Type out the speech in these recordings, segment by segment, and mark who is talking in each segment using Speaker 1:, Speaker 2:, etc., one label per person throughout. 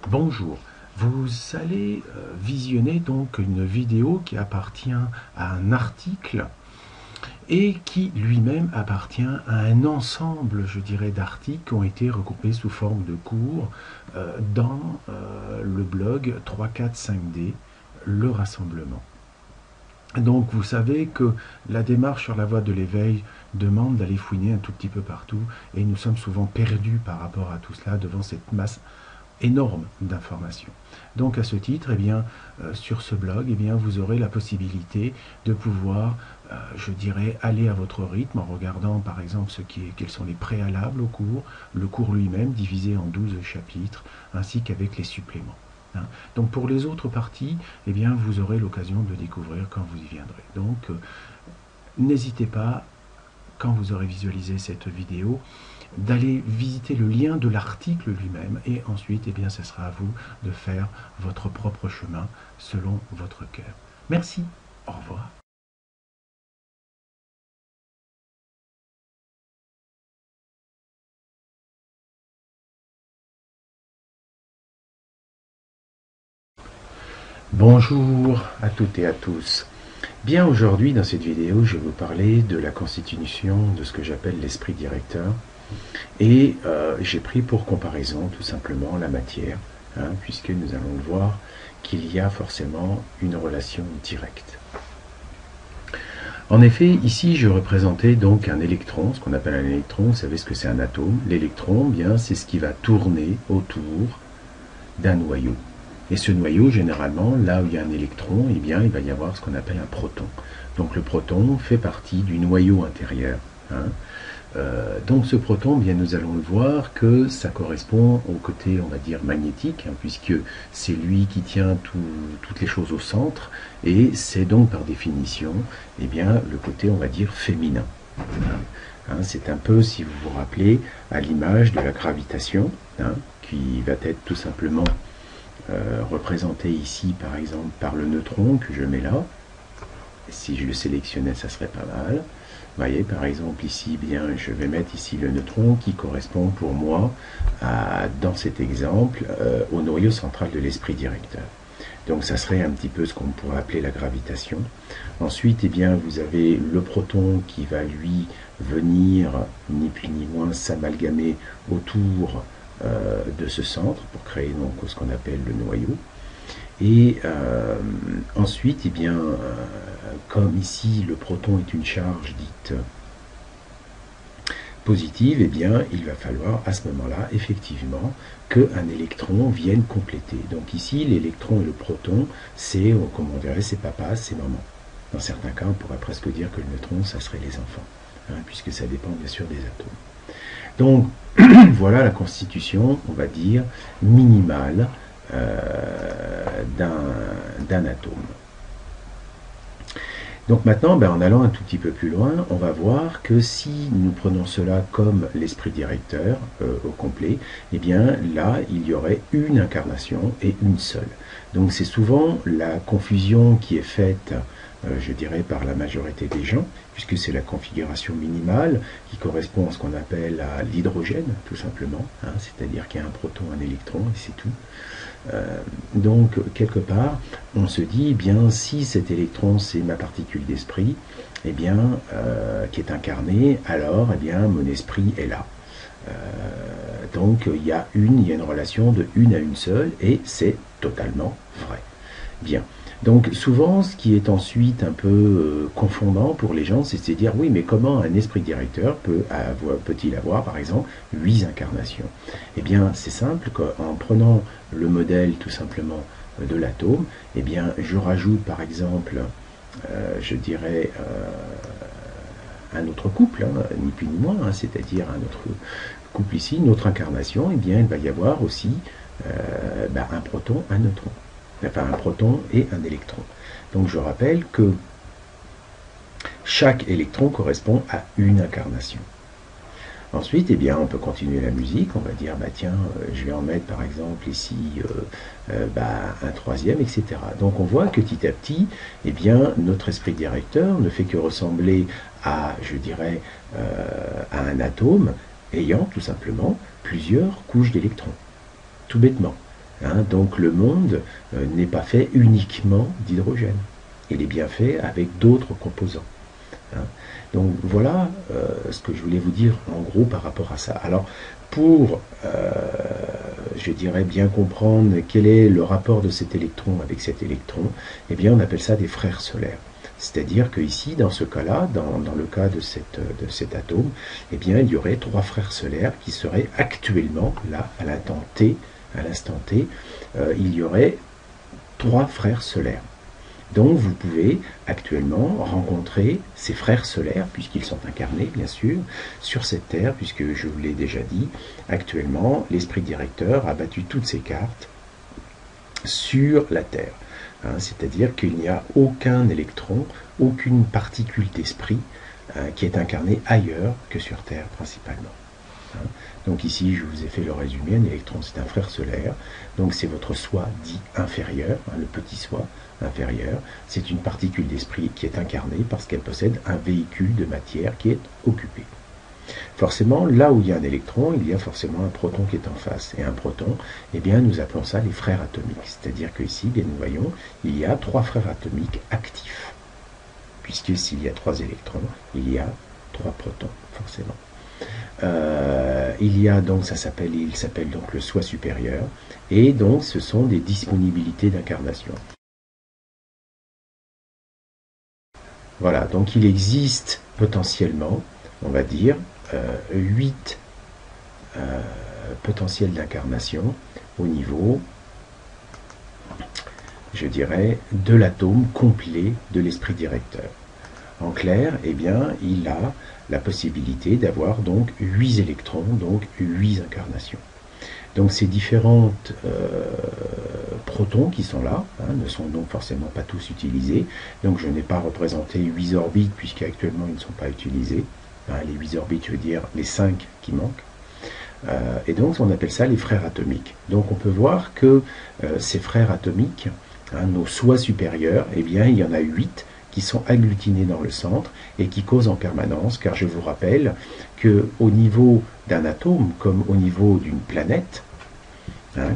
Speaker 1: Bonjour, vous allez visionner donc une vidéo qui appartient à un article et qui lui-même appartient à un ensemble, je dirais, d'articles qui ont été regroupés sous forme de cours dans le blog 3-4-5D, le rassemblement. Donc vous savez que la démarche sur la voie de l'éveil demande d'aller fouiner un tout petit peu partout et nous sommes souvent perdus par rapport à tout cela devant cette masse énorme d'informations. Donc à ce titre, sur ce blog, vous aurez la possibilité de pouvoir, je dirais, aller à votre rythme en regardant par exemple quels sont les préalables au cours, le cours lui-même divisé en 12 chapitres, ainsi qu'avec les suppléments. Donc pour les autres parties, vous aurez l'occasion de découvrir quand vous y viendrez. Donc n'hésitez pas, quand vous aurez visualisé cette vidéo, d'aller visiter le lien de l'article lui-même et ensuite, ce sera à vous de faire votre propre chemin selon votre cœur. Merci, au revoir. Bonjour à toutes et à tous. Bien, aujourd'hui, dans cette vidéo, je vais vous parler de la constitution de ce que j'appelle l'esprit directeur. Et j'ai pris pour comparaison tout simplement la matière, puisque nous allons le voir qu'il y a forcément une relation directe. En effet, ici je représentais donc un électron, ce qu'on appelle un électron. Vous savez ce que c'est un atome. L'électron, c'est ce qui va tourner autour d'un noyau. Et ce noyau, généralement, là où il y a un électron, il va y avoir ce qu'on appelle un proton. Donc le proton fait partie du noyau intérieur. Donc ce proton, nous allons le voir que ça correspond au côté, on va dire, magnétique, puisque c'est lui qui tient toutes les choses au centre, et c'est donc par définition, le côté, on va dire, féminin. C'est un peu, si vous vous rappelez, à l'image de la gravitation, qui va être tout simplement représentée ici, par exemple, par le neutron que je mets là. Si je le sélectionnais, ça serait pas mal. Vous voyez, par exemple, ici, je vais mettre ici le neutron qui correspond pour moi, dans cet exemple, au noyau central de l'esprit directeur. Donc, ça serait un petit peu ce qu'on pourrait appeler la gravitation. Ensuite, vous avez le proton qui va, lui, venir, ni plus ni moins, s'amalgamer autour de ce centre pour créer donc ce qu'on appelle le noyau. Et ensuite, comme ici le proton est une charge dite positive, il va falloir à ce moment-là, effectivement, qu'un électron vienne compléter. Donc ici, l'électron et le proton, c'est, comme on dirait, c'est papa, c'est maman. Dans certains cas, on pourrait presque dire que le neutron, ça serait les enfants, puisque ça dépend bien sûr des atomes. Donc, voilà la constitution, on va dire, minimale d'un atome. Donc maintenant, en allant un tout petit peu plus loin, on va voir que si nous prenons cela comme l'esprit directeur au complet, là, il y aurait une incarnation et une seule. Donc c'est souvent la confusion qui est faite, je dirais, par la majorité des gens, puisque c'est la configuration minimale qui correspond à ce qu'on appelle à l'hydrogène, tout simplement, c'est-à-dire qu'il y a un proton, un électron, et c'est tout. Donc, quelque part, on se dit, si cet électron, c'est ma particule d'esprit, qui est incarnée, alors, mon esprit est là. Donc, il y a une relation de une à une seule, et c'est totalement vrai. Bien. Donc souvent, ce qui est ensuite un peu confondant pour les gens, c'est de se dire, oui, mais comment un esprit directeur peut-il avoir, par exemple, 8 incarnations? C'est simple, en prenant le modèle tout simplement de l'atome, je rajoute par exemple, je dirais, un autre couple, ni plus ni moins, c'est-à-dire un autre couple ici, une autre incarnation, il va y avoir aussi un proton, un neutron. Enfin un proton et un électron. Donc je rappelle que chaque électron correspond à une incarnation. Ensuite, on peut continuer la musique, on va dire, tiens, je vais en mettre par exemple ici un troisième, etc. Donc on voit que petit à petit, notre esprit directeur ne fait que ressembler à, je dirais, à un atome ayant tout simplement plusieurs couches d'électrons. Tout bêtement. hein. Donc le monde n'est pas fait uniquement d'hydrogène. Il est bien fait avec d'autres composants. Hein. Donc voilà ce que je voulais vous dire en gros par rapport à ça. Alors pour, je dirais, bien comprendre quel est le rapport de cet électron avec cet électron, eh bien on appelle ça des frères solaires. C'est-à-dire que ici, dans ce cas-là, dans le cas de cet atome, eh bien il y aurait trois frères solaires qui seraient actuellement, là, à l'instant T, il y aurait trois frères solaires. Donc vous pouvez actuellement rencontrer ces frères solaires, puisqu'ils sont incarnés bien sûr, sur cette Terre, puisque je vous l'ai déjà dit, actuellement l'esprit directeur a battu toutes ses cartes sur la Terre. Hein, c'est-à-dire qu'il n'y a aucun électron, aucune particule d'esprit qui est incarnée ailleurs que sur Terre principalement. Hein. Donc ici, je vous ai fait le résumé, un électron c'est un frère solaire, donc c'est votre soi dit inférieur, hein, le petit soi inférieur, c'est une particule d'esprit qui est incarnée parce qu'elle possède un véhicule de matière qui est occupé. Forcément, là où il y a un électron, il y a forcément un proton qui est en face. Et un proton, eh bien, nous appelons ça les frères atomiques. C'est-à-dire qu'ici, bien, nous voyons, il y a trois frères atomiques actifs. Puisque s'il y a trois électrons, il y a trois protons, forcément. Il y a donc, il s'appelle donc le soi supérieur. Et donc, ce sont des disponibilités d'incarnation. Voilà, donc il existe potentiellement, on va dire, 8 potentiels d'incarnation au niveau, je dirais, de l'atome complet de l'esprit directeur. En clair, eh bien, il a la possibilité d'avoir donc 8 électrons, donc 8 incarnations. Donc ces différentes protons qui sont là ne sont donc forcément pas tous utilisés. Donc je n'ai pas représenté 8 orbites puisqu'actuellement ils ne sont pas utilisés. Les 8 orbites, je veux dire les 5 qui manquent. Et donc on appelle ça les frères atomiques. Donc on peut voir que ces frères atomiques, nos soi supérieurs, eh bien il y en a 8 qui sont agglutinés dans le centre et qui causent en permanence, car je vous rappelle qu'au niveau d'un atome, comme au niveau d'une planète,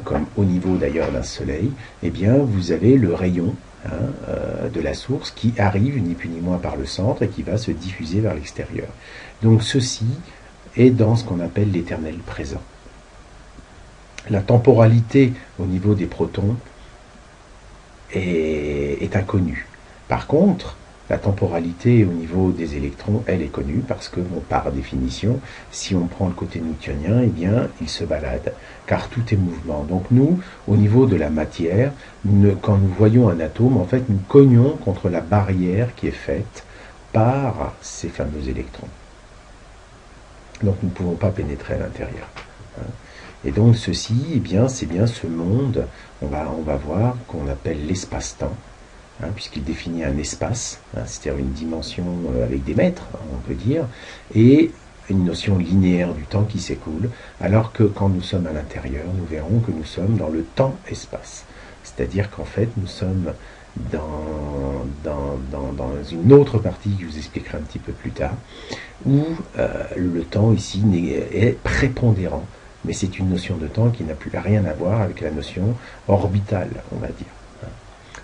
Speaker 1: comme au niveau d'ailleurs d'un soleil, eh bien vous avez le rayon de la source qui arrive ni plus ni moins par le centre et qui va se diffuser vers l'extérieur. Donc ceci est dans ce qu'on appelle l'éternel présent. La temporalité au niveau des protons est inconnue. Par contre, la temporalité au niveau des électrons, elle est connue parce que, bon, par définition, si on prend le côté newtonien, eh bien, il se balade, car tout est mouvement. Donc nous, au niveau de la matière, quand nous voyons un atome, en fait, nous cognons contre la barrière qui est faite par ces fameux électrons. Donc nous ne pouvons pas pénétrer à l'intérieur. Et donc ceci, eh bien, c'est bien ce monde, on va voir, qu'on appelle l'espace-temps, puisqu'il définit un espace, c'est-à-dire une dimension avec des mètres, on peut dire, et une notion linéaire du temps qui s'écoule, alors que quand nous sommes à l'intérieur, nous verrons que nous sommes dans le temps-espace. C'est-à-dire qu'en fait, nous sommes dans une autre partie que je vous expliquerai un petit peu plus tard, où le temps ici est prépondérant, mais c'est une notion de temps qui n'a plus rien à voir avec la notion orbitale, on va dire.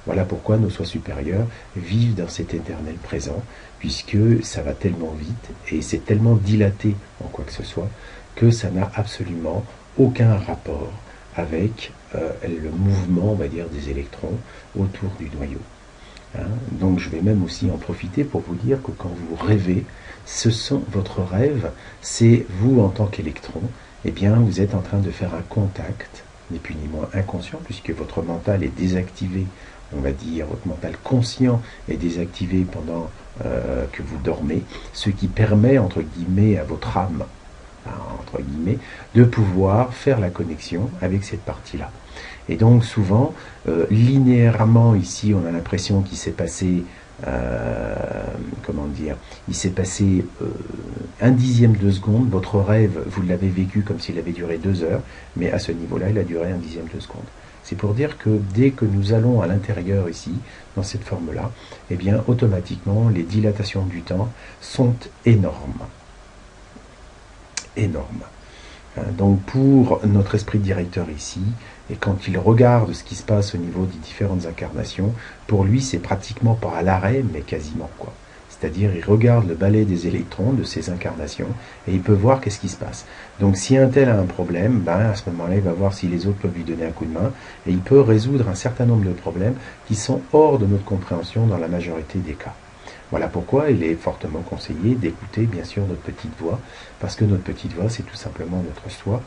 Speaker 1: Voilà pourquoi nos soi supérieurs vivent dans cet éternel présent, puisque ça va tellement vite et c'est tellement dilaté en quoi que ce soit, que ça n'a absolument aucun rapport avec le mouvement, on va dire, des électrons autour du noyau. Donc je vais même aussi en profiter pour vous dire que quand vous rêvez, votre rêve, c'est vous en tant qu'électron, eh bien vous êtes en train de faire un contact, ni plus ni moins inconscient, puisque votre mental est désactivé, on va dire, votre mental conscient est désactivé pendant que vous dormez, ce qui permet, entre guillemets, à votre âme, entre guillemets, de pouvoir faire la connexion avec cette partie-là. Et donc souvent, linéairement, ici, on a l'impression qu'il s'est passé, il s'est passé un dixième de seconde. Votre rêve, vous l'avez vécu comme s'il avait duré 2 heures, mais à ce niveau-là, il a duré un dixième de seconde. C'est pour dire que dès que nous allons à l'intérieur ici, dans cette forme-là, eh bien, automatiquement, les dilatations du temps sont énormes. Énormes. Donc pour notre esprit directeur ici, et quand il regarde ce qui se passe au niveau des différentes incarnations, pour lui c'est pratiquement pas à l'arrêt, mais quasiment quoi. C'est-à-dire il regarde le balai des électrons de ces incarnations et il peut voir qu'est-ce qui se passe. Donc si un tel a un problème, à ce moment-là il va voir si les autres peuvent lui donner un coup de main et il peut résoudre un certain nombre de problèmes qui sont hors de notre compréhension dans la majorité des cas. Voilà pourquoi il est fortement conseillé d'écouter bien sûr notre petite voix, parce que notre petite voix c'est tout simplement notre soi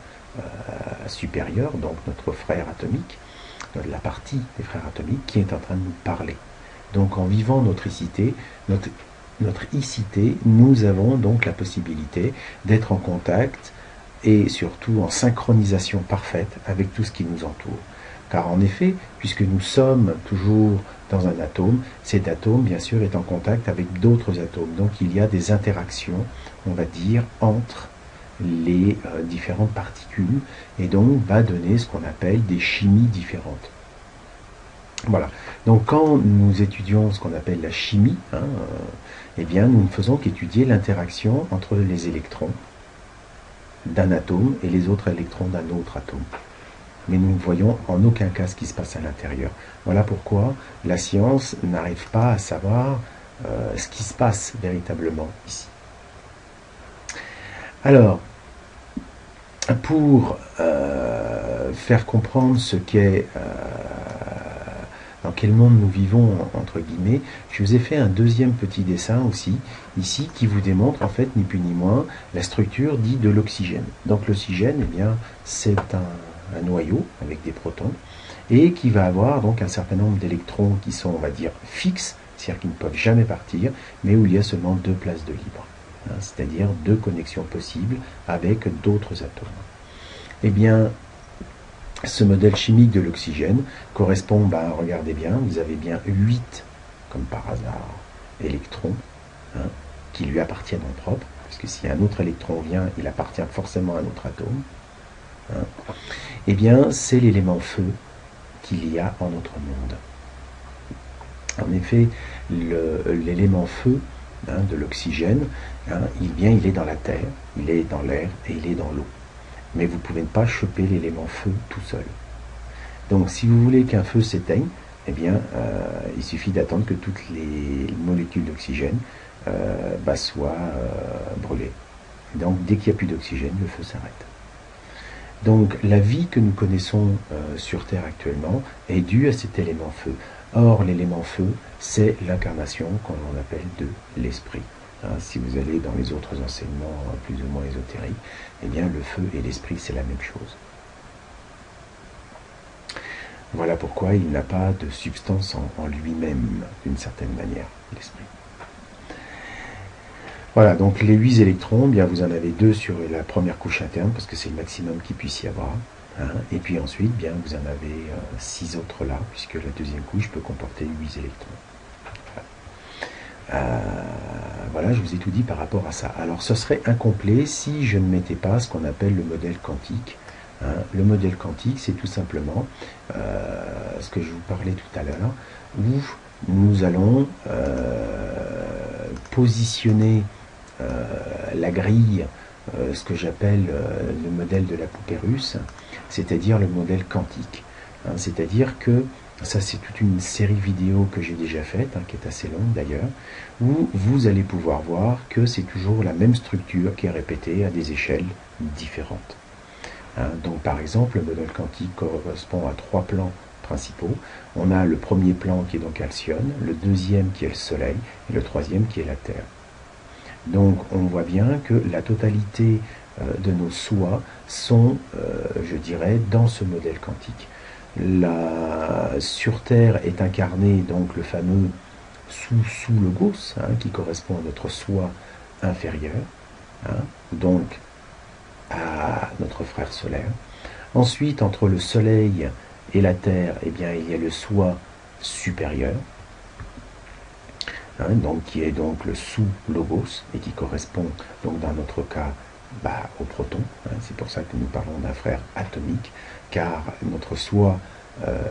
Speaker 1: supérieur, donc notre frère atomique, la partie des frères atomiques qui est en train de nous parler. Donc en vivant notre icité, notre icité, nous avons donc la possibilité d'être en contact et surtout en synchronisation parfaite avec tout ce qui nous entoure. Car en effet, puisque nous sommes toujours dans un atome, cet atome bien sûr est en contact avec d'autres atomes. Donc il y a des interactions, on va dire, entre les différentes particules et donc va donner ce qu'on appelle des chimies différentes. Voilà. Donc quand nous étudions ce qu'on appelle la chimie, eh bien nous ne faisons qu'étudier l'interaction entre les électrons d'un atome et les autres électrons d'un autre atome. Mais nous ne voyons en aucun cas ce qui se passe à l'intérieur. Voilà pourquoi la science n'arrive pas à savoir ce qui se passe véritablement ici. Alors, pour faire comprendre ce qu'est, dans quel monde nous vivons, entre guillemets, je vous ai fait un deuxième petit dessin aussi, ici, qui vous démontre, en fait, ni plus ni moins, la structure dite de l'oxygène. Donc l'oxygène, eh bien, c'est un noyau avec des protons, et qui va avoir donc un certain nombre d'électrons qui sont, on va dire, fixes, c'est-à-dire qui ne peuvent jamais partir, mais où il y a seulement 2 places de libre. C'est-à-dire 2 connexions possibles avec d'autres atomes. Eh bien, ce modèle chimique de l'oxygène correspond, regardez bien, vous avez bien 8, comme par hasard, électrons, qui lui appartiennent en propre, parce que si un autre électron vient, il appartient forcément à un autre atome. Eh bien, c'est l'élément feu qu'il y a en notre monde. En effet, l'élément feu, de l'oxygène, il est dans la terre, il est dans l'air et il est dans l'eau. Mais vous ne pouvez pas choper l'élément feu tout seul. Donc si vous voulez qu'un feu s'éteigne, eh bien, il suffit d'attendre que toutes les molécules d'oxygène soient brûlées. Donc dès qu'il n'y a plus d'oxygène, le feu s'arrête. Donc la vie que nous connaissons sur Terre actuellement est due à cet élément feu. Or, l'élément feu, c'est l'incarnation qu'on appelle de l'esprit. Si vous allez dans les autres enseignements plus ou moins ésotériques, eh bien le feu et l'esprit, c'est la même chose. Voilà pourquoi il n'a pas de substance en lui-même, d'une certaine manière, l'esprit. Voilà, donc les 8 électrons, bien vous en avez 2 sur la première couche interne, parce que c'est le maximum qu'il puisse y avoir. Et puis ensuite, bien vous en avez 6 autres là, puisque la deuxième couche peut comporter 8 électrons. Voilà, je vous ai tout dit par rapport à ça. Alors, ce serait incomplet si je ne mettais pas ce qu'on appelle le modèle quantique. Le modèle quantique, c'est tout simplement ce que je vous parlais tout à l'heure, où nous allons positionner la grille, ce que j'appelle le modèle de la poupée russe, c'est-à-dire le modèle quantique. C'est-à-dire que, ça c'est toute une série vidéo que j'ai déjà faite, qui est assez longue d'ailleurs, où vous allez pouvoir voir que c'est toujours la même structure qui est répétée à des échelles différentes. Donc par exemple, le modèle quantique correspond à 3 plans principaux. On a le premier plan qui est donc Alcyone, le deuxième qui est le Soleil, et le troisième qui est la Terre. Donc on voit bien que la totalité de nos soi sont, je dirais, dans ce modèle quantique. Sur Terre est incarné donc le fameux sous-logos, qui correspond à notre soi inférieur, donc à notre frère solaire. Ensuite, entre le Soleil et la Terre, eh bien, il y a le soi supérieur, donc, qui est donc le sous-logos et qui correspond donc dans notre cas au proton. C'est pour ça que nous parlons d'un frère atomique, car notre soi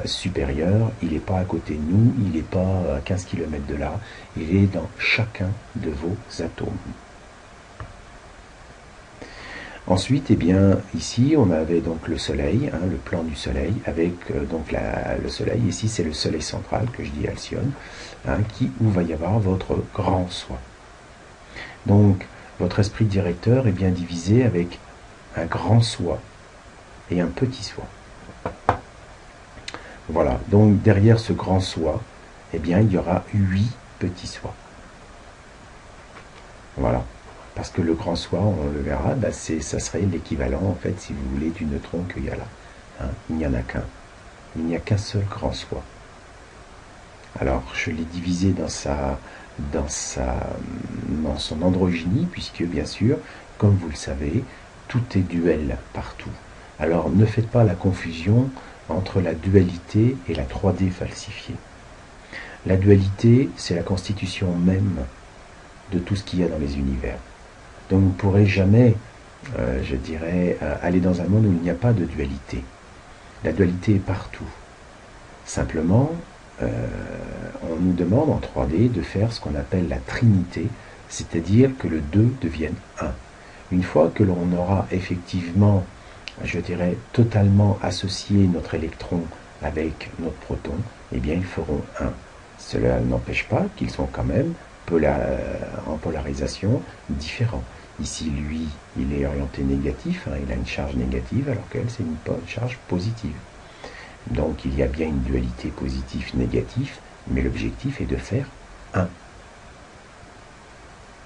Speaker 1: supérieur, il n'est pas à côté de nous, il n'est pas à 15 km de là, il est dans chacun de vos atomes. Ensuite, eh bien, ici, on avait donc le soleil, le plan du soleil, avec donc le soleil. Ici, c'est le soleil central que je dis Alcyone, où va y avoir votre grand soi. Donc, votre esprit directeur est bien divisé avec un grand soi et un petit soi. Voilà, donc derrière ce grand soi, eh bien, il y aura 8 petits sois. Voilà. Parce que le grand soi, on le verra, ça serait l'équivalent, en fait, si vous voulez, du neutron qu'il y a là. Il n'y en a qu'un. Il n'y a qu'un seul grand soi. Alors, je l'ai divisé dans son androgynie, puisque, bien sûr, comme vous le savez, tout est duel partout. Alors, ne faites pas la confusion entre la dualité et la 3D falsifiée. La dualité, c'est la constitution même de tout ce qu'il y a dans les univers. Donc vous ne pourrez jamais, je dirais, aller dans un monde où il n'y a pas de dualité. La dualité est partout. Simplement, on nous demande en 3D de faire ce qu'on appelle la trinité, c'est-à-dire que le 2 devienne 1. Une fois que l'on aura effectivement, je dirais, totalement associé notre électron avec notre proton, eh bien ils feront 1. Cela n'empêche pas qu'ils sont quand même en polarisation différents. Ici, lui, il est orienté négatif, il a une charge négative, alors qu'elle, c'est une charge positive. Donc, il y a bien une dualité positif-négatif, mais l'objectif est de faire 1.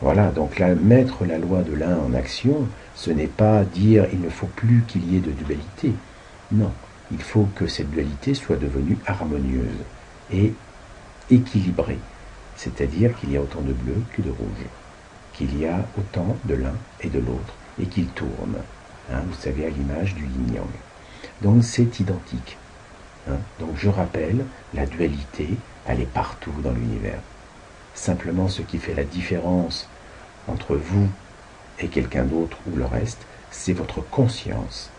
Speaker 1: Voilà, donc là, mettre la loi de l'un en action, ce n'est pas dire il ne faut plus qu'il y ait de dualité. Non, il faut que cette dualité soit devenue harmonieuse et équilibrée. C'est-à-dire qu'il y a autant de bleu que de rouge, qu'il y a autant de l'un et de l'autre, et qu'ils tournent, vous savez, à l'image du yin-yang. Donc c'est identique. Donc je rappelle, la dualité, elle est partout dans l'univers. Simplement, ce qui fait la différence entre vous et quelqu'un d'autre ou le reste, c'est votre conscience.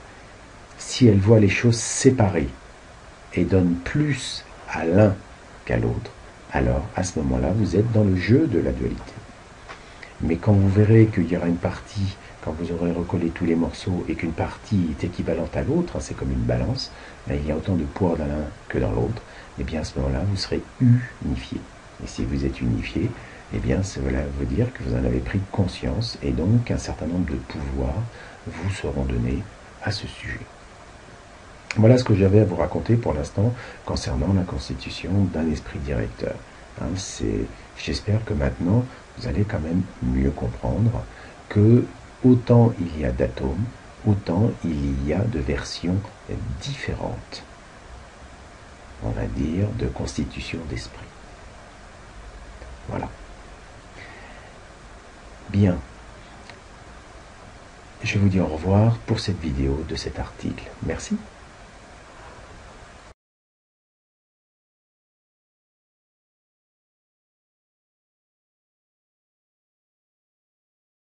Speaker 1: Si elle voit les choses séparées et donne plus à l'un qu'à l'autre, alors à ce moment-là, vous êtes dans le jeu de la dualité. Mais quand vous verrez qu'il y aura une partie, quand vous aurez recollé tous les morceaux et qu'une partie est équivalente à l'autre, c'est comme une balance, il y a autant de poids dans l'un que dans l'autre, et bien à ce moment-là, vous serez unifié. Et si vous êtes unifié, eh bien cela veut dire que vous en avez pris conscience et donc un certain nombre de pouvoirs vous seront donnés à ce sujet. Voilà ce que j'avais à vous raconter pour l'instant concernant la constitution d'un esprit directeur. J'espère que maintenant, vous allez quand même mieux comprendre que autant il y a d'atomes, autant il y a de versions différentes, on va dire, de constitution d'esprit. Voilà. Bien. Je vous dis au revoir pour cette vidéo de cet article. Merci.